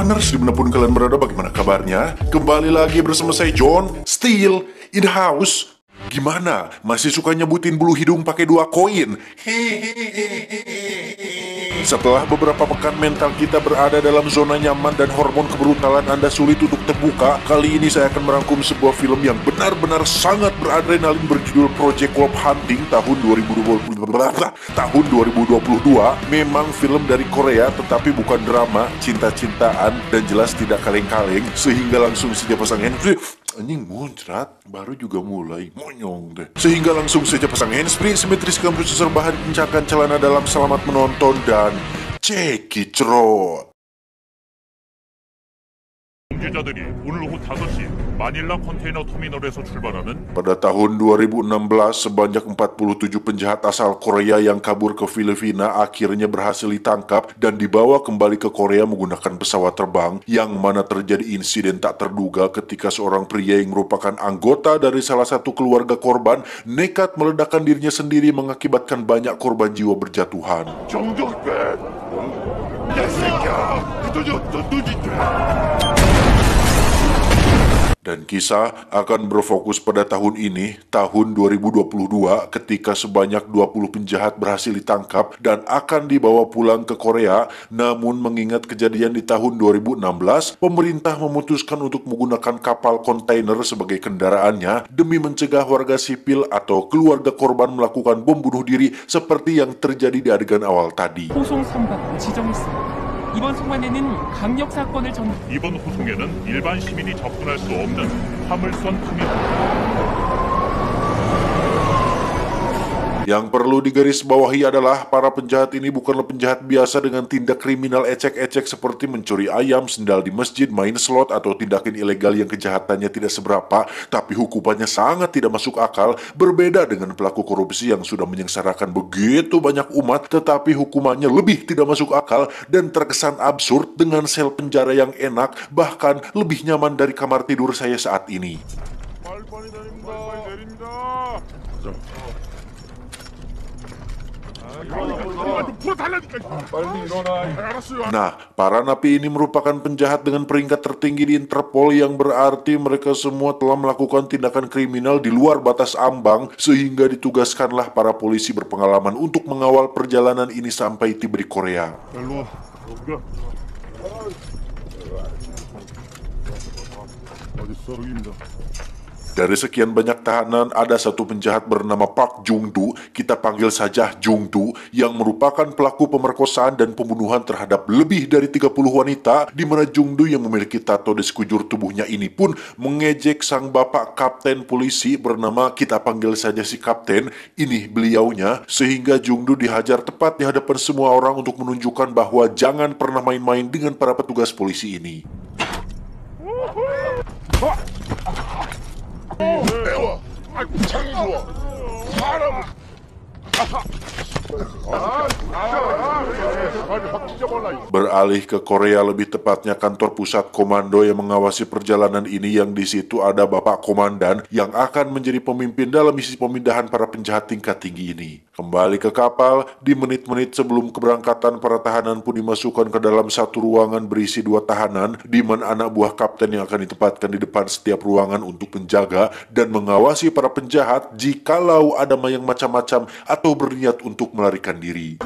Fanners, dimanapun kalian berada, bagaimana kabarnya? Kembali lagi bersama saya John, still in the house. Gimana? Masih suka nyebutin bulu hidung pakai 2 koin? Setelah beberapa pekan mental kita berada dalam zona nyaman dan hormon kebrutalan Anda sulit untuk terbuka, kali ini saya akan merangkum sebuah film yang benar-benar sangat beradrenalin berjudul Project Wolf Hunting tahun 2022. Memang film dari Korea, tetapi bukan drama, cinta-cintaan, dan jelas tidak kaleng-kaleng, sehingga langsung saja pasang handsfree. Anjing muncrat, baru juga mulai monyong deh. Sehingga langsung saja pasang handsfree, simetriskan prosesor bahan, kencangkan celana dalam, selamat menonton dan cekicrot. 관계자들이 오늘 오후 5시 마닐라 컨테이너 터미널에서 출발하는 Pada tahun 2016, sebanyak 47 penjahat asal Korea yang kabur ke Filipina akhirnya berhasil ditangkap dan dibawa kembali ke Korea menggunakan pesawat terbang, yang mana terjadi insiden tak terduga ketika seorang pria yang merupakan anggota dari salah satu keluarga korban nekat meledakkan dirinya sendiri mengakibatkan banyak korban jiwa berjatuhan. Dan kisah akan berfokus pada tahun ini, tahun 2022, ketika sebanyak 20 penjahat berhasil ditangkap dan akan dibawa pulang ke Korea. Namun mengingat kejadian di tahun 2016, pemerintah memutuskan untuk menggunakan kapal kontainer sebagai kendaraannya demi mencegah warga sipil atau keluarga korban melakukan bom bunuh diri seperti yang terjadi di adegan awal tadi. 호송 선박을 지정했습니다. 이번 송환에는 강력 사건을 전 이번 호송에는 일반 시민이 접근할 수 없는 화물선 터미널. Yang perlu digarisbawahi adalah para penjahat ini bukanlah penjahat biasa dengan tindak kriminal ecek-ecek seperti mencuri ayam, sendal di masjid, main slot, atau tindakan ilegal yang kejahatannya tidak seberapa, tapi hukumannya sangat tidak masuk akal, berbeda dengan pelaku korupsi yang sudah menyengsarakan begitu banyak umat, tetapi hukumannya lebih tidak masuk akal dan terkesan absurd dengan sel penjara yang enak, bahkan lebih nyaman dari kamar tidur saya saat ini. Nah, para napi ini merupakan penjahat dengan peringkat tertinggi di Interpol, yang berarti mereka semua telah melakukan tindakan kriminal di luar batas ambang, sehingga ditugaskanlah para polisi berpengalaman untuk mengawal perjalanan ini sampai tiba di Korea. Dari sekian banyak tahanan, ada satu penjahat bernama Park Jung-do, kita panggil saja Jung-do, yang merupakan pelaku pemerkosaan dan pembunuhan terhadap lebih dari 30 wanita, di mana Jung-do yang memiliki tato di sekujur tubuhnya ini pun mengejek sang bapak kapten polisi bernama, kita panggil saja si kapten, ini beliaunya, sehingga Jung-do dihajar tepat di hadapan semua orang untuk menunjukkan bahwa jangan pernah main-main dengan para petugas polisi ini. Beralih ke Korea, lebih tepatnya kantor pusat komando yang mengawasi perjalanan ini, yang di situ ada Bapak Komandan yang akan menjadi pemimpin dalam misi pemindahan para penjahat tingkat tinggi ini. Kembali ke kapal, di menit-menit sebelum keberangkatan, para tahanan pun dimasukkan ke dalam satu ruangan berisi 2 tahanan, di mana anak buah kapten yang akan ditempatkan di depan setiap ruangan untuk menjaga dan mengawasi para penjahat jikalau ada yang macam-macam atau berniat untuk melarikan diri.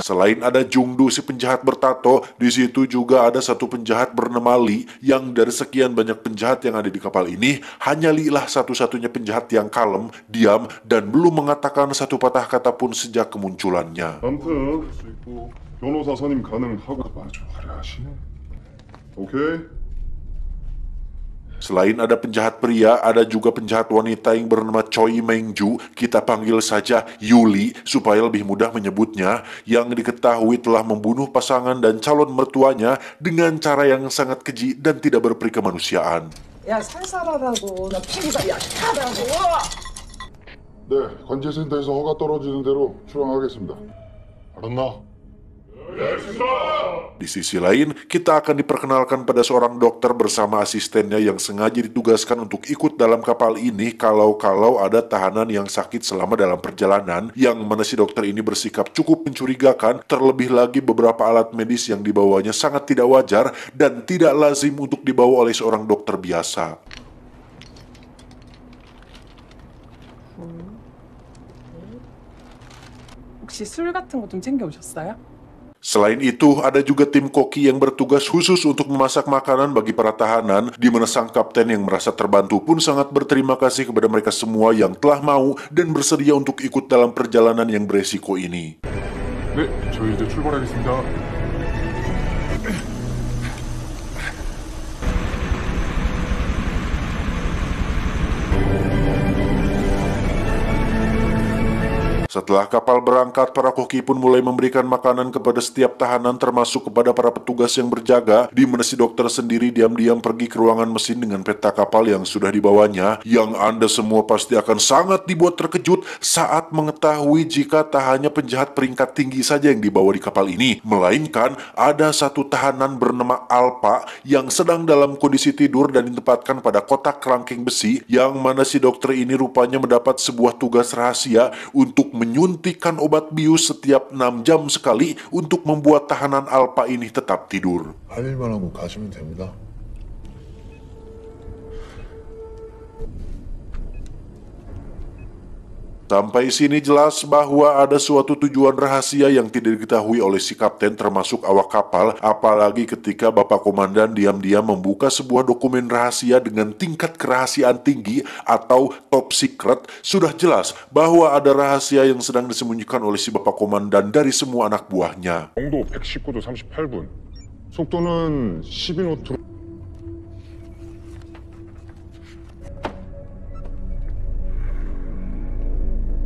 Selain ada Jung-do si penjahat bertato, di situ juga ada satu penjahat bernama Lee, yang dari sekian banyak penjahat yang ada di kapal ini, hanya Lee lah satu-satunya penjahat yang kalem, diam, dan belum mengatakan satu patah kata pun sejak kemunculannya. 변호사 선임 가능하고 아주 화려하시네. 오케이. Selain ada penjahat pria, ada juga penjahat wanita yang bernama Choi Meng-ju, kita panggil saja Yuli supaya lebih mudah menyebutnya, yang diketahui telah membunuh pasangan dan calon mertuanya dengan cara yang sangat keji dan tidak berperi kemanusiaan. 야, 살살하라고. 나 피부가 약하다고. 네, 관제센터에서 허가 떨어지는 대로 출항하겠습니다. 알았나? Di sisi lain, kita akan diperkenalkan pada seorang dokter bersama asistennya yang sengaja ditugaskan untuk ikut dalam kapal ini kalau ada tahanan yang sakit selama dalam perjalanan, yang mana si dokter ini bersikap cukup mencurigakan, terlebih lagi beberapa alat medis yang dibawanya sangat tidak wajar dan tidak lazim untuk dibawa oleh seorang dokter biasa. 혹시 술 같은 거 좀 챙겨 오셨어요? Selain itu, ada juga tim koki yang bertugas khusus untuk memasak makanan bagi para tahanan, di mana sang kapten yang merasa terbantu pun sangat berterima kasih kepada mereka semua yang telah mau dan bersedia untuk ikut dalam perjalanan yang beresiko ini. 네, 저희 이제 출발하겠습니다. Setelah kapal berangkat, para koki pun mulai memberikan makanan kepada setiap tahanan termasuk kepada para petugas yang berjaga, di mana si dokter sendiri diam-diam pergi ke ruangan mesin dengan peta kapal yang sudah dibawanya, yang Anda semua pasti akan sangat dibuat terkejut saat mengetahui jika tak hanya penjahat peringkat tinggi saja yang dibawa di kapal ini, melainkan ada satu tahanan bernama Alpa yang sedang dalam kondisi tidur dan ditempatkan pada kotak kerangkeng besi, yang mana si dokter ini rupanya mendapat sebuah tugas rahasia untuk menyuntikkan obat bius setiap 6 jam sekali untuk membuat tahanan Alpa ini tetap tidur. 할 일만 하고 가시면 됩니다. Sampai sini jelas bahwa ada suatu tujuan rahasia yang tidak diketahui oleh si kapten termasuk awak kapal, apalagi ketika Bapak Komandan diam-diam membuka sebuah dokumen rahasia dengan tingkat kerahasiaan tinggi atau top secret. Sudah jelas bahwa ada rahasia yang sedang disembunyikan oleh si Bapak Komandan dari semua anak buahnya. 정도 119도 38분. 속도는 12노트로.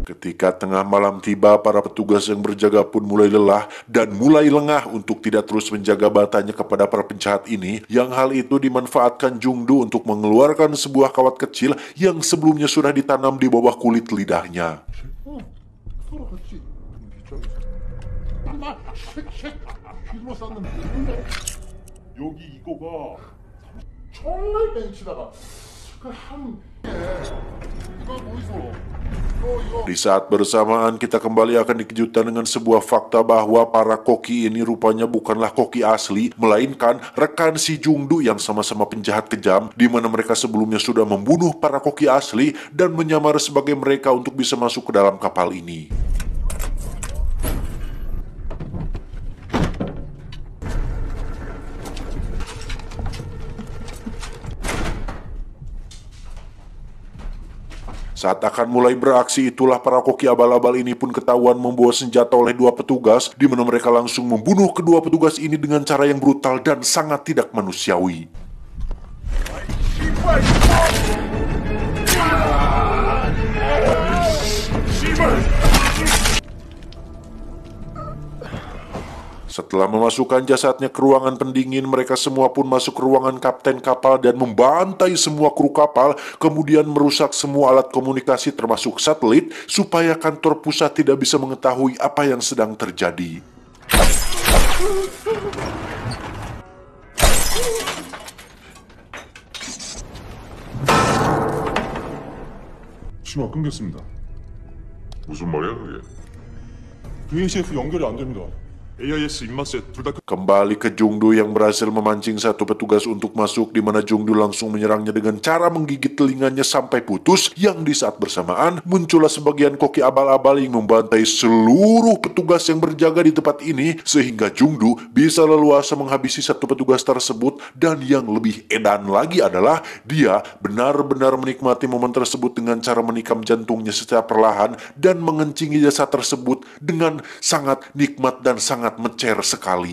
Ketika tengah malam tiba, para petugas yang berjaga pun mulai lelah dan mulai lengah untuk tidak terus menjaga batanya kepada para penjahat ini, yang hal itu dimanfaatkan Jungdu untuk mengeluarkan sebuah kawat kecil yang sebelumnya sudah ditanam di bawah kulit lidahnya. 여기 이거가 정말 벤치다가 이거 보이소. Di saat bersamaan kita kembali akan dikejutkan dengan sebuah fakta bahwa para koki ini rupanya bukanlah koki asli, melainkan rekan si Jungdu yang sama-sama penjahat kejam, di mana mereka sebelumnya sudah membunuh para koki asli dan menyamar sebagai mereka untuk bisa masuk ke dalam kapal ini. Saat akan mulai beraksi, itulah para koki abal-abal ini pun ketahuan membawa senjata oleh dua petugas, di mana mereka langsung membunuh kedua petugas ini dengan cara yang brutal dan sangat tidak manusiawi. Setelah memasukkan jasadnya ke ruangan pendingin, mereka semua pun masuk ke ruangan kapten kapal dan membantai semua kru kapal, kemudian merusak semua alat komunikasi termasuk satelit, supaya kantor pusat tidak bisa mengetahui apa yang sedang terjadi. 신호가 끊겼습니다. 무슨 말이야 그게? VHF 연결이 안 됩니다. AIS 입맛에 둘 다. Kembali ke Jungdu yang berhasil memancing satu petugas untuk masuk, di mana Jungdu langsung menyerangnya dengan cara menggigit telinganya sampai putus, yang di saat bersamaan muncullah sebagian koki abal-abal yang membantai seluruh petugas yang berjaga di tempat ini, sehingga Jungdu bisa leluasa menghabisi satu petugas tersebut. Dan yang lebih edan lagi adalah dia benar-benar menikmati momen tersebut dengan cara menikam jantungnya secara perlahan dan mengencingi jasad tersebut dengan sangat nikmat dan sangat mencer sekali.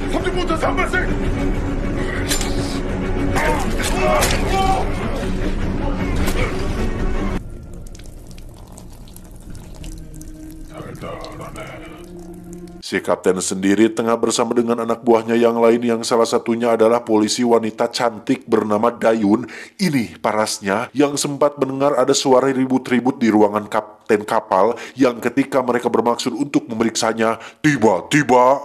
Si kapten sendiri tengah bersama dengan anak buahnya yang lain, yang salah satunya adalah polisi wanita cantik bernama Dayun. Ini parasnya yang sempat mendengar ada suara ribut-ribut di ruangan kapten kapal, yang ketika mereka bermaksud untuk memeriksanya, tiba-tiba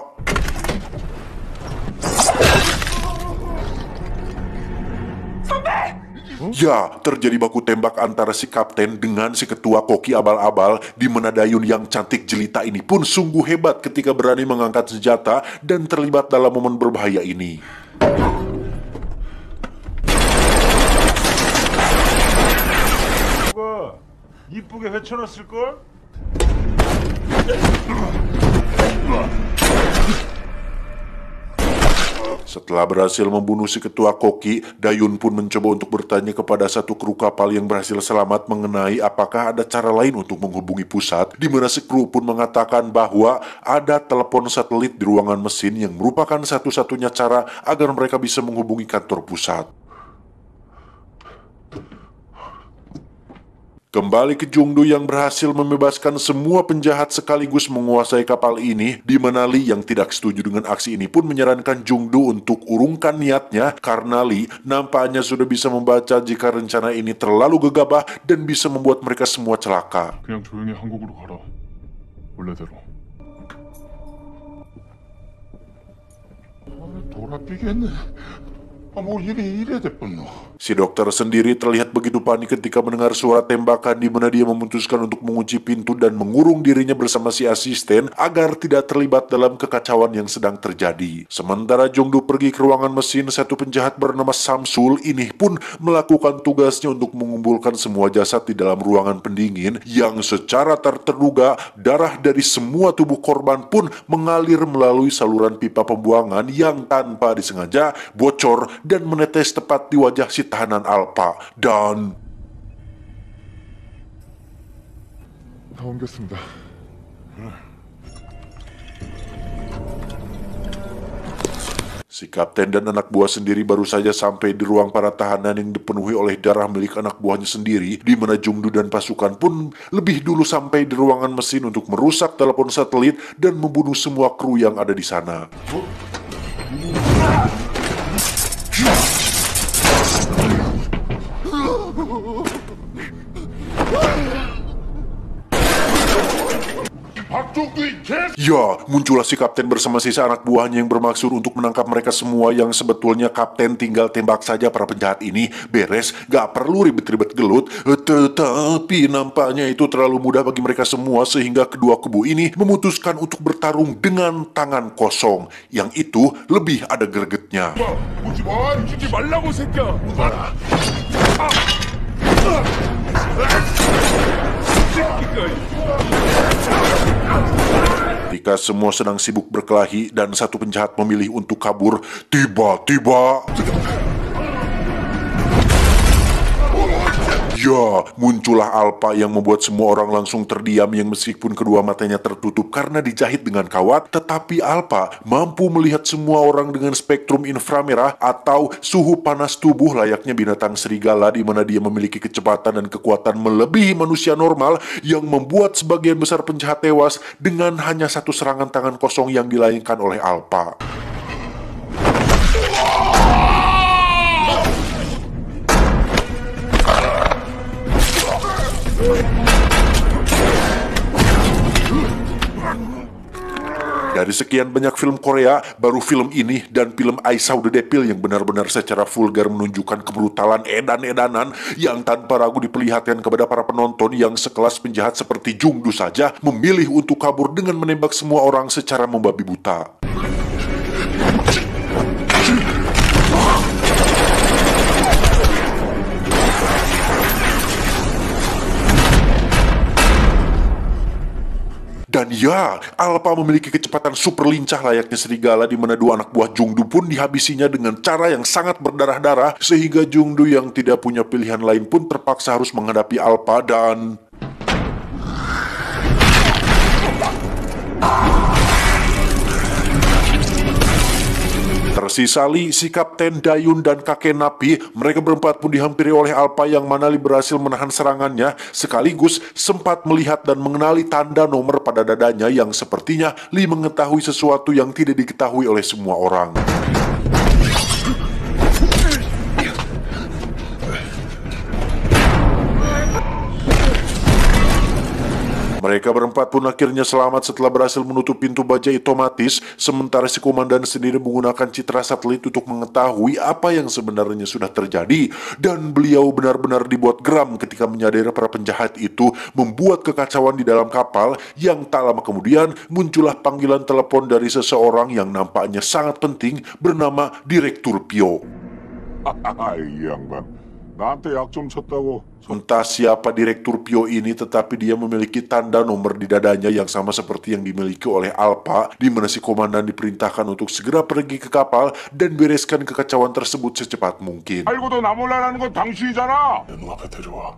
Ya, terjadi baku tembak antara si kapten dengan si ketua koki abal-abal, di mana Dayun yang cantik jelita ini pun sungguh hebat ketika berani mengangkat senjata dan terlibat dalam momen berbahaya ini. 이쁘게 헤쳐놨을걸? Setelah berhasil membunuh si ketua koki, Dayun pun mencoba untuk bertanya kepada satu kru kapal yang berhasil selamat mengenai apakah ada cara lain untuk menghubungi pusat, di mana si kru pun mengatakan bahwa ada telepon satelit di ruangan mesin yang merupakan satu-satunya cara agar mereka bisa menghubungi kantor pusat. Kembali ke Jungdu yang berhasil membebaskan semua penjahat sekaligus menguasai kapal ini, di mana Lee yang tidak setuju dengan aksi ini pun menyarankan Jungdu untuk urungkan niatnya karena Lee nampaknya sudah bisa membaca jika rencana ini terlalu gegabah dan bisa membuat mereka semua celaka. 그냥 조용히 한국으로 가라. 원래대로. 돌아삐겠네. 뭐 일이 이래 됐군요. Si dokter sendiri terlihat begitu panik ketika mendengar suara tembakan, di mana dia memutuskan untuk mengunci pintu dan mengurung dirinya bersama si asisten agar tidak terlibat dalam kekacauan yang sedang terjadi. Sementara Jungdu pergi ke ruangan mesin, satu penjahat bernama Samsul ini pun melakukan tugasnya untuk mengumpulkan semua jasad di dalam ruangan pendingin yang secara terduga darah dari semua tubuh korban pun mengalir melalui saluran pipa pembuangan yang tanpa disengaja bocor dan menetes tepat di wajah si tahanan Alpa. Dan 다 옮겼습니다. si kapten dan anak buah sendiri baru saja sampai di ruang para tahanan yang dipenuhi oleh darah milik anak buahnya sendiri, di mana Jungdu dan pasukan pun lebih dulu sampai di ruangan mesin untuk merusak telepon satelit dan membunuh semua kru yang ada di sana. Ya, muncullah si kapten bersama sisa anak buahnya yang bermaksud untuk menangkap mereka semua, yang sebetulnya kapten tinggal tembak saja para penjahat ini, beres, gak perlu ribet-ribet gelut. Tetapi nampaknya itu terlalu mudah bagi mereka semua sehingga kedua kubu ini memutuskan untuk bertarung dengan tangan kosong, yang itu lebih ada gregetnya. 죽지 말라고 새끼야! Ketika semua sedang sibuk berkelahi dan satu penjahat memilih untuk kabur, tiba-tiba ya, muncullah Alpa yang membuat semua orang langsung terdiam, yang meskipun kedua matanya tertutup karena dijahit dengan kawat, tetapi Alpa mampu melihat semua orang dengan spektrum inframerah atau suhu panas tubuh layaknya binatang serigala, di mana dia memiliki kecepatan dan kekuatan melebihi manusia normal yang membuat sebagian besar penjahat tewas dengan hanya satu serangan tangan kosong yang dilayangkan oleh Alpa. Dari sekian banyak film Korea, baru film ini dan film I Saw the Devil yang benar-benar secara vulgar menunjukkan kebrutalan edan-edanan yang tanpa ragu diperlihatkan kepada para penonton yang sekelas penjahat seperti Jungdu saja memilih untuk kabur dengan menembak semua orang secara membabi buta. Dan ya, Alpa memiliki kecepatan super lincah layaknya serigala, di mana dua anak buah Jungdu pun dihabisinya dengan cara yang sangat berdarah-darah, sehingga Jungdu yang tidak punya pilihan lain pun terpaksa harus menghadapi Alpa dan... tersisa Lee, si kapten, Dayun, dan kakek Napi. Mereka berempat pun dihampiri oleh Alpa, yang mana Lee berhasil menahan serangannya, sekaligus sempat melihat dan mengenali tanda nomor pada dadanya yang sepertinya Lee mengetahui sesuatu yang tidak diketahui oleh semua orang. Mereka berempat pun akhirnya selamat setelah berhasil menutup pintu baja otomatis, sementara si komandan sendiri menggunakan citra satelit untuk mengetahui apa yang sebenarnya sudah terjadi, dan beliau benar-benar dibuat geram ketika menyadari para penjahat itu membuat kekacauan di dalam kapal. Yang tak lama kemudian muncullah panggilan telepon dari seseorang yang nampaknya sangat penting bernama Direktur Pio. 이 양반 나한테 약 좀 쳤다고. Entah siapa Direktur Pio ini, tetapi dia memiliki tanda nomor di dadanya yang sama seperti yang dimiliki oleh Alpha, di mana si komandan diperintahkan untuk segera pergi ke kapal dan bereskan kekacauan tersebut secepat mungkin. 알고도 나 몰라라는 건 당신이잖아. 내 눈앞에 데려와.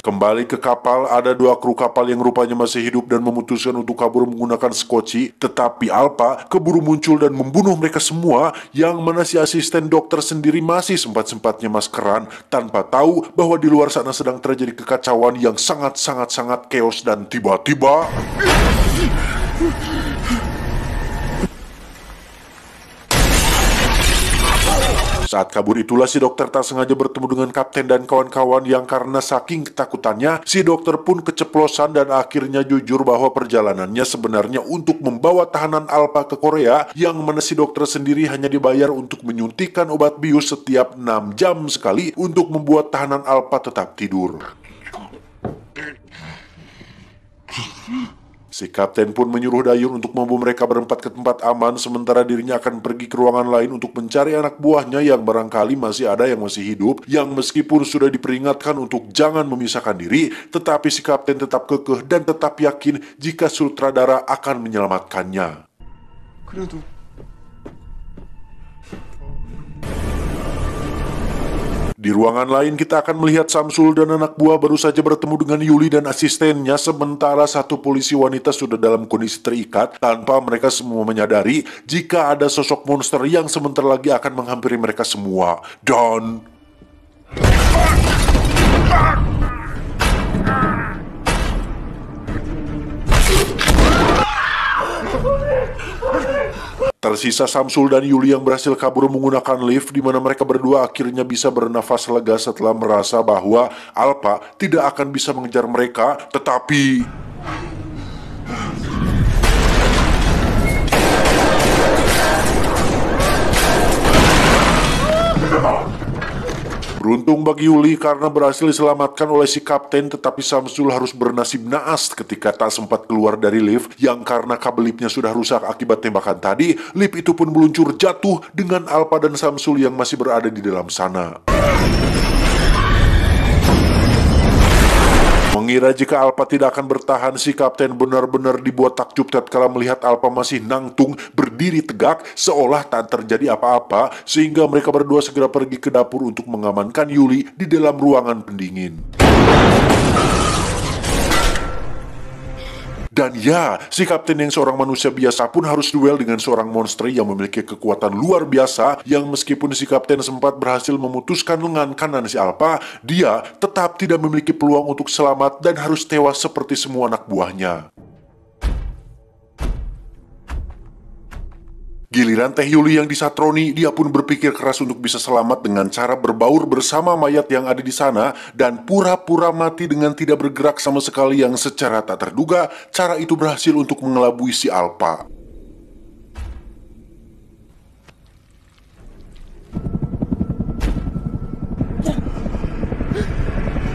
Kembali ke kapal, ada dua kru kapal yang rupanya masih hidup dan memutuskan untuk kabur menggunakan skoci. Tetapi Alpha keburu muncul dan membunuh mereka semua, yang mana si asisten dokter sendiri masih sempat-sempatnya maskeran tanpa tahu bahwa di luar sana sedang terjadi kekacauan yang sangat chaos. Dan tiba-tiba saat kabur itulah si dokter tak sengaja bertemu dengan kapten dan kawan-kawan, yang karena saking ketakutannya si dokter pun keceplosan dan akhirnya jujur bahwa perjalanannya sebenarnya untuk membawa tahanan Alpha ke Korea, yang mana si dokter sendiri hanya dibayar untuk menyuntikkan obat bius setiap 6 jam sekali untuk membuat tahanan Alpha tetap tidur. Si kapten pun menyuruh Dayun untuk membawa mereka berempat ke tempat aman, sementara dirinya akan pergi ke ruangan lain untuk mencari anak buahnya yang barangkali masih ada yang masih hidup, yang meskipun sudah diperingatkan untuk jangan memisahkan diri, tetapi si kapten tetap kekeh dan tetap yakin jika sutradara akan menyelamatkannya. Di ruangan lain kita akan melihat Samsul dan anak buah baru saja bertemu dengan Yuli dan asistennya, sementara satu polisi wanita sudah dalam kondisi terikat tanpa mereka semua menyadari jika ada sosok monster yang sebentar lagi akan menghampiri mereka semua. Dan tersisa Samsul dan Yuli yang berhasil kabur menggunakan lift, di mana mereka berdua akhirnya bisa bernafas lega setelah merasa bahwa Alpha tidak akan bisa mengejar mereka. Tetapi beruntung bagi Yuli karena berhasil diselamatkan oleh si kapten, tetapi Samsul harus bernasib naas ketika tak sempat keluar dari lift, yang karena kabel liftnya sudah rusak akibat tembakan tadi. Lift itu pun meluncur jatuh dengan Alpha dan Samsul yang masih berada di dalam sana. Mengira jika Alpha tidak akan bertahan, si kapten benar-benar dibuat takjub tatkala melihat Alpha masih nangtung berdiri tegak seolah tak terjadi apa-apa, sehingga mereka berdua segera pergi ke dapur untuk mengamankan Yuli di dalam ruangan pendingin. Dan ya, si kapten yang seorang manusia biasa pun harus duel dengan seorang monster yang memiliki kekuatan luar biasa, yang meskipun si kapten sempat berhasil memutuskan lengan kanan si Alpha, dia tetap tidak memiliki peluang untuk selamat dan harus tewas seperti semua anak buahnya. Giliran Teh Yuli yang disatroni, dia pun berpikir keras untuk bisa selamat dengan cara berbaur bersama mayat yang ada di sana dan pura-pura mati dengan tidak bergerak sama sekali, yang secara tak terduga cara itu berhasil untuk mengelabui si Alpha.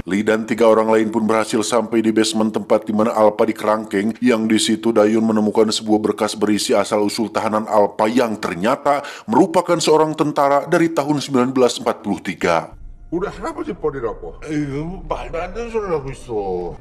Lee dan 3 orang lain pun berhasil sampai di basement tempat di mana Alpha dikerangkeng, yang di situ Dayun menemukan sebuah berkas berisi asal-usul tahanan Alpha yang ternyata merupakan seorang tentara dari tahun 1943. 우리 할아버지 뻘이라고. 에휴, 말도 안 되는 소리를 하고 있어.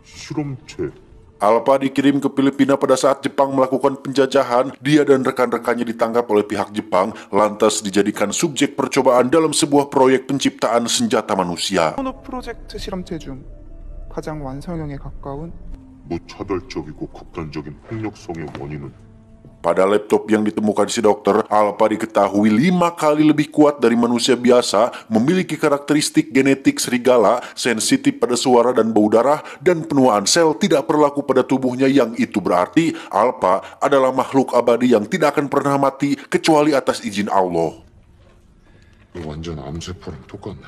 실험체. Alpha dikirim ke Filipina pada saat Jepang melakukan penjajahan. Dia dan rekan-rekannya ditangkap oleh pihak Jepang, lantas dijadikan subjek percobaan dalam sebuah proyek penciptaan senjata manusia. 코너 프로젝트 실험체 중 가장 완성형에 가까운 무차별적이고 극단적인 폭력성의 원인은 Pada laptop yang ditemukan si dokter, Alpha diketahui 5 kali lebih kuat dari manusia biasa, memiliki karakteristik genetik serigala, sensitif pada suara dan bau darah, dan penuaan sel tidak berlaku pada tubuhnya, yang itu berarti Alpha adalah makhluk abadi yang tidak akan pernah mati kecuali atas izin Allah. 완전 암세포랑 똑같네.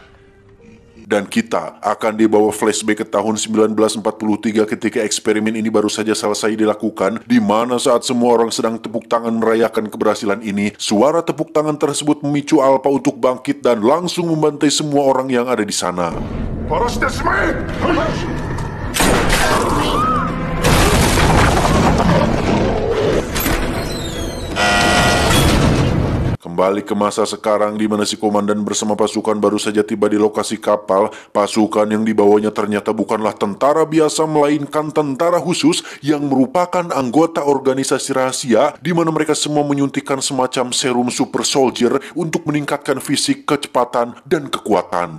Dan kita akan dibawa flashback ke tahun 1943 ketika eksperimen ini baru saja selesai dilakukan, di mana saat semua orang sedang tepuk tangan merayakan keberhasilan ini, suara tepuk tangan tersebut memicu Alpha untuk bangkit dan langsung membantai semua orang yang ada di sana. Kembali ke masa sekarang di mana si komandan bersama pasukan baru saja tiba di lokasi kapal. Pasukan yang dibawanya ternyata bukanlah tentara biasa, melainkan tentara khusus yang merupakan anggota organisasi rahasia, di mana mereka semua menyuntikkan semacam serum super soldier untuk meningkatkan fisik, kecepatan, dan kekuatan.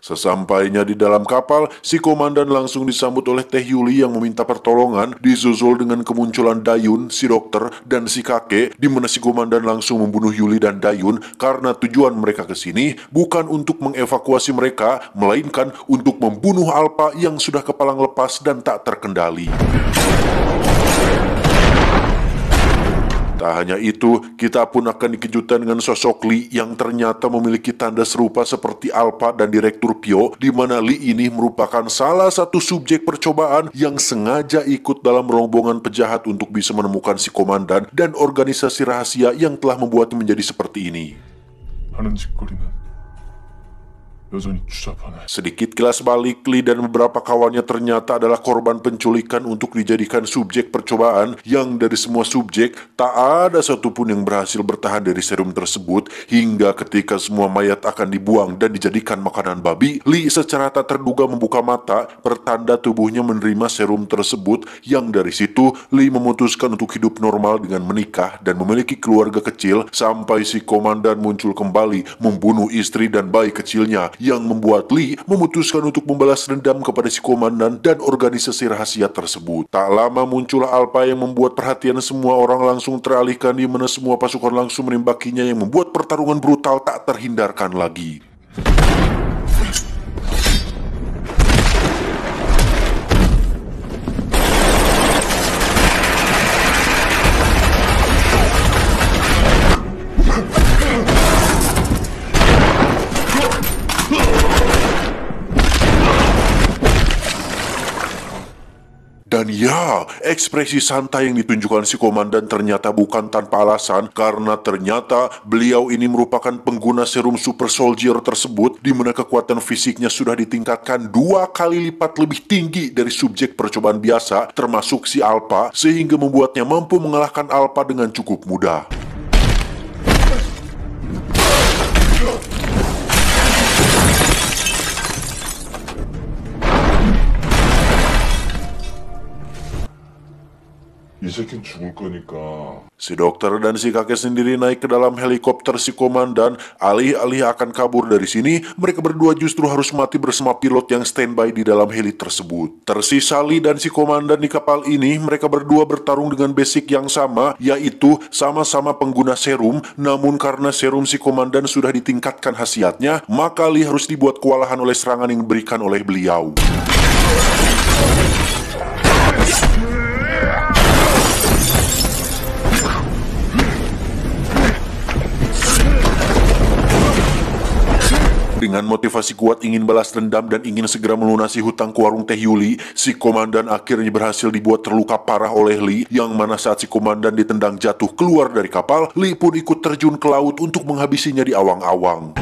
Sesampainya di dalam kapal, si komandan langsung disambut oleh Teh Yuli yang meminta pertolongan, disusul dengan kemunculan Dayun, si dokter, dan si kakek, di mana si komandan langsung membunuh Yuli dan Dayun karena tujuan mereka ke sini bukan untuk mengevakuasi mereka, melainkan untuk membunuh Alpha yang sudah kepalang lepas dan tak terkendali. Tak hanya itu, kita pun akan dikejutkan dengan sosok Lee yang ternyata memiliki tanda serupa seperti Alpha dan Direktur Pyo, di mana Lee ini merupakan salah satu subjek percobaan yang sengaja ikut dalam rombongan penjahat untuk bisa menemukan si komandan dan organisasi rahasia yang telah membuatnya menjadi seperti ini. 하는 짓거리는 여전히 추잡하네. Sedikit kilas balik, Lee dan beberapa kawannya ternyata adalah korban penculikan untuk dijadikan subjek percobaan, yang dari semua subjek tak ada satupun yang berhasil bertahan dari serum tersebut, hingga ketika semua mayat akan dibuang dan dijadikan makanan babi, Lee secara tak terduga membuka mata, pertanda tubuhnya menerima serum tersebut, yang dari situ Lee memutuskan untuk hidup normal dengan menikah dan memiliki keluarga kecil, sampai si komandan muncul kembali membunuh istri dan bayi kecilnya, yang membuat Lee memutuskan untuk membalas dendam kepada si komandan dan organisasi rahasia tersebut. Tak lama muncullah Alpha yang membuat perhatian semua orang langsung teralihkan, di mana semua pasukan langsung menimbakinya, yang membuat pertarungan brutal tak terhindarkan lagi. Dan ya, ekspresi santai yang ditunjukkan si komandan ternyata bukan tanpa alasan, karena ternyata beliau ini merupakan pengguna serum super soldier tersebut, di mana kekuatan fisiknya sudah ditingkatkan 2 kali lipat lebih tinggi dari subjek percobaan biasa, termasuk si Alpha, sehingga membuatnya mampu mengalahkan Alpha dengan cukup mudah. 이 새끼는 죽을 거니까. Si dokter dan si kakek sendiri naik ke dalam helikopter si komandan. Alih-alih akan kabur dari sini, mereka berdua justru harus mati bersama pilot yang standby di dalam heli tersebut. Tersisa Lee dan si komandan di kapal ini. Mereka berdua bertarung dengan basic yang sama, yaitu sama-sama pengguna serum. Namun karena serum si komandan sudah ditingkatkan khasiatnya, maka Lee harus dibuat kewalahan oleh serangan yang diberikan oleh beliau. Dengan motivasi kuat ingin balas dendam dan ingin segera melunasi hutang ke warung Teh Yuli, si komandan akhirnya berhasil dibuat terluka parah oleh Lee, yang mana saat si komandan ditendang jatuh keluar dari kapal, Lee pun ikut terjun ke laut untuk menghabisinya di awang-awang.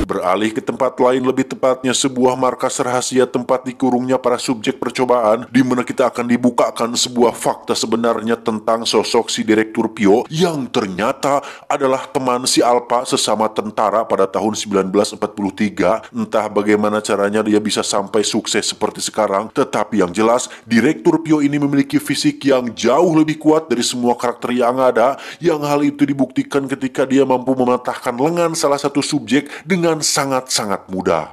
Beralih ke tempat lain, lebih tepatnya sebuah markas rahasia tempat dikurungnya para subjek percobaan, di mana kita akan dibukakan sebuah fakta sebenarnya tentang sosok si Direktur Pyo, yang ternyata adalah teman si Alpha sesama tentara pada tahun 1943. Entah bagaimana caranya dia bisa sampai sukses seperti sekarang, tetapi yang jelas Direktur Pyo ini memiliki fisik yang jauh lebih kuat dari semua karakter yang ada, yang hal itu dibuktikan ketika dia mampu mematahkan lengan salah satu subjek dengan sangat-sangat mudah.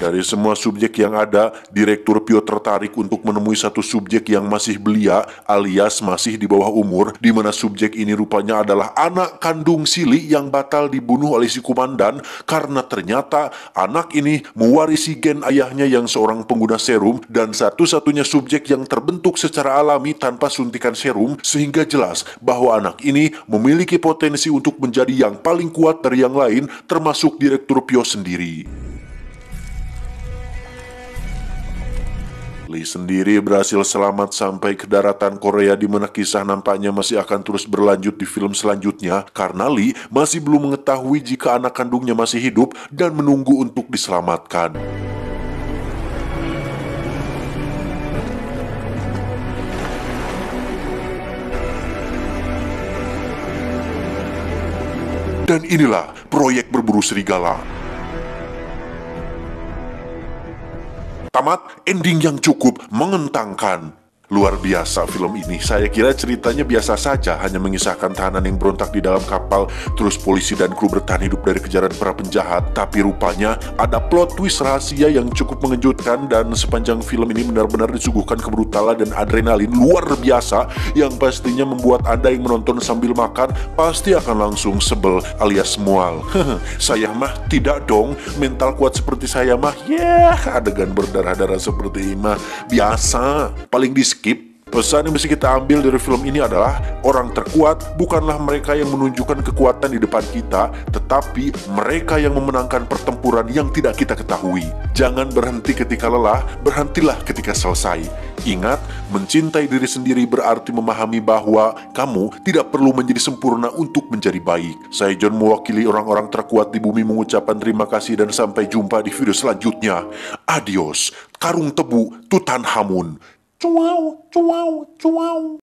Dari semua subjek yang ada, Direktur Pio tertarik untuk menemui satu subjek yang masih belia alias masih di bawah umur, di mana subjek ini rupanya adalah anak kandung Sili yang batal dibunuh oleh si komandan karena ternyata anak ini mewarisi gen ayahnya yang seorang pengguna serum dan satu-satunya subjek yang terbentuk secara alami tanpa suntikan serum, sehingga jelas bahwa anak ini memiliki potensi untuk menjadi yang paling kuat dari yang lain, termasuk Direktur Pio sendiri. Lee sendiri berhasil selamat sampai ke daratan Korea, di mana kisah nampaknya masih akan terus berlanjut di film selanjutnya karena Lee masih belum mengetahui jika anak kandungnya masih hidup dan menunggu untuk diselamatkan. Dan inilah proyek berburu serigala. Tamat, ending yang cukup mengetangkan. Luar biasa film ini. Saya kira ceritanya biasa saja, hanya mengisahkan tahanan yang berontak di dalam kapal, terus polisi dan kru bertahan hidup dari kejaran para penjahat. Tapi rupanya ada plot twist rahasia yang cukup mengejutkan, dan sepanjang film ini benar-benar disuguhkan kebrutalan dan adrenalin luar biasa yang pastinya membuat Anda yang menonton sambil makan pasti akan langsung sebel alias mual. Saya mah tidak dong, mental kuat seperti saya mah, adegan berdarah-darah seperti ini mah biasa, paling di skip. Pesan yang bisa kita ambil dari film ini adalah orang terkuat bukanlah mereka yang menunjukkan kekuatan di depan kita, tetapi mereka yang memenangkan pertempuran yang tidak kita ketahui. Jangan berhenti ketika lelah, berhentilah ketika selesai. Ingat, mencintai diri sendiri berarti memahami bahwa kamu tidak perlu menjadi sempurna untuk menjadi baik. Saya John, mewakili orang-orang terkuat di bumi, mengucapkan terima kasih dan sampai jumpa di video selanjutnya. Adios, Karung Tebu Tutankhamun. Cuau, cuau, cuau.